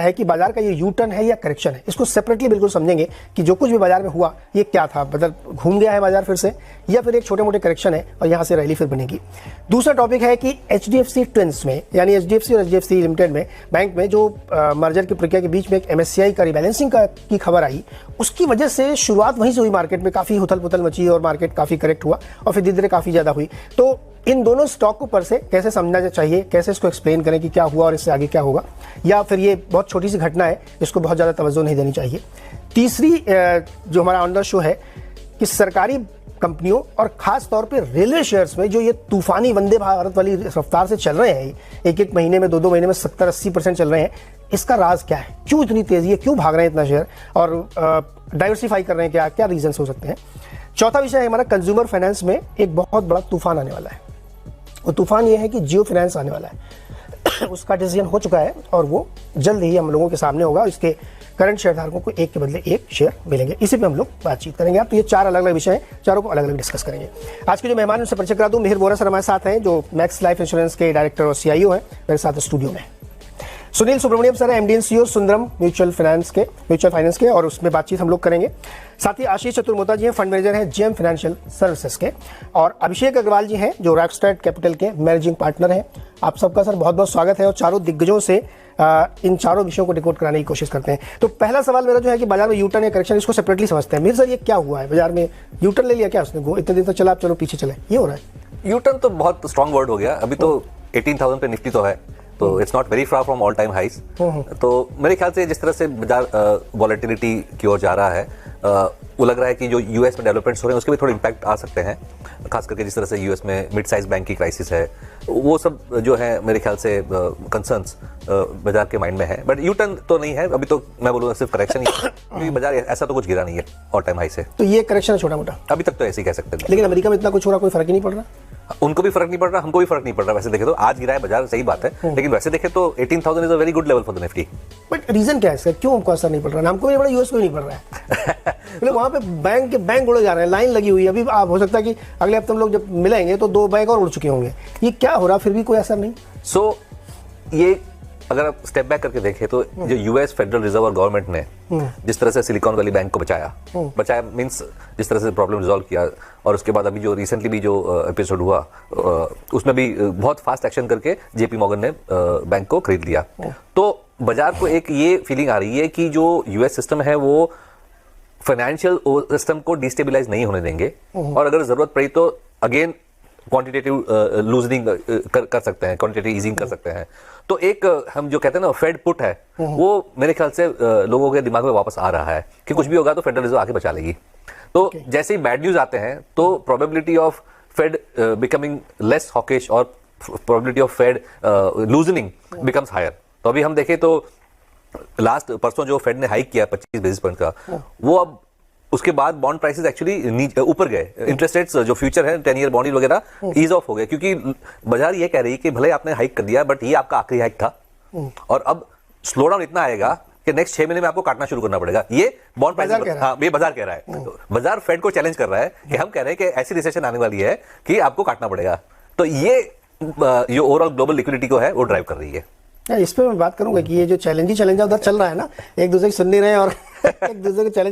है कि बाजार का ये यू टर्न है या करेक्शन है, इसको सेपरेटली बिल्कुल समझेंगे कि जो कुछ भी बाजार में हुआ ये क्या था, मतलब घूम गया है बाजार फिर से या फिर एक छोटे मोटे करेक्शन है और यहाँ से रैली फिर बनेगी। दूसरा टॉपिक है कि एचडीएफसी ट्विंस में यानी एचडीएफसी और एचडीएफसी लिमिटेड में बैंक में जो मर्जर की प्रक्रिया के बीच में एक एमएससीआई का रिबैलेंसिंग की खबर आई, उसकी वजह से शुरुआत वहीं से हुई, मार्केट में काफ़ी उथल पुथल मची और मार्केट काफ़ी करेक्ट हुआ और फिर धीरे धीरे काफ़ी ज़्यादा हुई। तो इन दोनों स्टॉक को पर से कैसे समझना चाहिए, कैसे इसको एक्सप्लेन करें कि क्या हुआ और इससे आगे क्या होगा, या फिर ये बहुत छोटी सी घटना है इसको बहुत ज़्यादा तवज्जो नहीं देनी चाहिए। तीसरी जो हमारा ऑन द शो है कि सरकारी कंपनियों और खास तौर पे रेलवे शेयर्स में जो ये तूफानी वंदे भारत वाली रफ्तार से चल रहे हैं, एक एक महीने में 2-2 महीने में 70-80% चल रहे हैं, इसका राज क्या है, क्यों इतनी तेज़ी है, क्यों भाग रहे हैं इतना शेयर और डाइवर्सिफाई कर रहे हैं, क्या क्या रीजंस हो सकते हैं। चौथा विषय है हमारा कंज्यूमर फाइनेंस में एक बहुत बड़ा तूफान आने वाला है। वो तूफान ये है कि जियो फाइनेंस आने वाला है उसका डिसीजन हो चुका है और वो जल्द ही हम लोगों के सामने होगा। इसके करंट शेयरधारकों को एक के बदले एक शेयर मिलेंगे, इसी पे हम लोग बातचीत करेंगे। आप तो ये 4 अलग अलग विषय हैं, चारों को अलग अलग डिस्कस करेंगे। आज के जो मेहमान उनसे परिचय करा दूं, मिहिर बोरा सर हमारे साथ हैं जो मैक्स लाइफ इंश्योरेंस के डायरेक्टर और सीआईओ हैं, मेरे साथ स्टूडियो में। सुनील सुब्रमण्यम सर है MD and CEO Sundaram mutual finance के और उसमें बातचीत हम लोग करेंगे। साथ ही आशीष चतुर्मोता जी हैं, फंड मैनेजर हैं जेएम फाइनेंशियल सर्विसेज के, और अभिषेक अग्रवाल जी हैं जो रॉकस्टार कैपिटल के मैनेजिंग पार्टनर हैं। आप सबका सर बहुत बहुत स्वागत है और चारों दिग्गजों से इन चारों विषयों को डिकोड कराने की कोशिश करते हैं। तो पहला सवाल मेरा जो है कि बाजार में यूटर्न या करेक्शन, इसको सेपरेटली समझते हैं। मिहिर सर ये क्या हुआ है, बाजार में यूटर्न ले लिया क्या उसने, इतने दिन तक चला, आप चलो पीछे चले, ये हो रहा है? यूटर्न तो बहुत स्ट्रॉन्ग वर्ड हो गया। अभी तो 18,000 पे निफ्टी तो है, तो it's not very far from all time highs. तो मेरे ख्याल से जिस तरह से बाजार वॉलेटिलिटी की ओर जा रहा है, वो लग रहा है कि जो यूएस में डेवलपमेंट्स हो रहे हैं उसके भी थोड़े इम्पैक्ट आ सकते हैं, खास करके जिस तरह से यूएस में मिड साइज बैंक की क्राइसिस है, वो सब जो है मेरे ख्याल से कंसर्न्स बाजार के माइंड में है। बट यू टर्न तो नहीं है अभी, तो मैं बोलूँगा सिर्फ करेक्शन ही है, क्योंकि बाजार ऐसा तो कुछ गिरा नहीं है ऑल टाइम हाई से। तो ये करेक्शन है छोटा मोटा, अभी तक तो ऐसे ही कह सकते हैं। लेकिन अमेरिका में इतना कुछ हो रहा, कोई फर्क ही नहीं पड़ रहा। उनको भी फर्क नहीं पड़ रहा, हमको भी फर्क नहीं पड़ रहा। वैसे देखे तो आज गिरा है बाजार, सही बात है, लेकिन वैसे देखे तो 18,000 is a very good level for the Nifty. But reason क्या है इसका, क्यों हमको असर नहीं पड़ रहा? हमको भी नहीं पड़ रहा, यूएस को भी नहीं पड़ रहा है मतलब वहाँ पे बैंक उड़े जा रहे हैं, लाइन लगी हुई है। अभी आप हो सकता है कि अगले हफ्ते हम लोग जब मिलेंगे तो 2 बैंक और उड़ चुके होंगे। ये क्या हो रहा, फिर भी कोई असर नहीं? सो ये अगर आप स्टेप बैक करके देखें तो जो यूएस फेडरल रिजर्व और गवर्नमेंट ने जिस तरह से सिलिकॉन वैली बैंक को बचाया मींस जिस तरह से प्रॉब्लम रिजॉल्व किया, और उसके बाद अभी जो रिसेंटली भी जो एपिसोड हुआ उसमें भी बहुत फास्ट एक्शन करके जेपी मॉर्गन ने बैंक को खरीद लिया। तो बाजार को एक ये फीलिंग आ रही है कि जो यूएस सिस्टम है वो फाइनेंशियल सिस्टम को डिस्टेबलाइज नहीं होने देंगे, और अगर जरूरत पड़ी तो अगेन क्वांटिटेटिव लूजनिंग कर सकते हैं, क्वांटिटेटिव ईजिंग कर सकते हैं। तो एक हम जो कहते हैं ना फेड पुट है, वो मेरे ख्याल से लोगों के दिमाग में वापस आ रहा है कि कुछ भी होगा तो फेडरल रिजर्व आके बचा लेगी। तो जैसे ही बैड न्यूज आते हैं तो probability of Fed becoming less hawkish और probability of Fed loosening becomes higher. तो अभी हम देखें तो लास्ट परसों जो फेड ने हाइक किया 25 बेसिस पॉइंट का, वो अब उसके बाद बॉन्ड प्राइसेस एक्चुअली ऊपर गए। इंटरेस्ट रेट्स जो फ्यूचर है 10 ईयर बॉन्ड वगैरह ईज ऑफ हो गए, क्योंकि बाजार ये कह रही है कि भले आपने हाइक कर दिया बट ये आपका आखिरी हाइक था, और अब स्लो डाउन इतना आएगा कि नेक्स्ट 6 महीने में आपको काटना शुरू करना पड़ेगा। ये बॉन्ड प्राइस, हाँ ये बाजार कह रहा है। तो बाजार फेड को चैलेंज कर रहा है कि हम कह रहे हैं कि ऐसी रिसेशन आने वाली है कि आपको काटना पड़ेगा। तो ये जो ओवरऑल ग्लोबल लिक्विडिटी को है वो ड्राइव कर रही है। इस पे मैं बात करूंगा कि ये जो चैलेंज उधर चल रहा है ना, एक दूसरे की सुन नहीं रहे और एक दूसरे को चैलेंज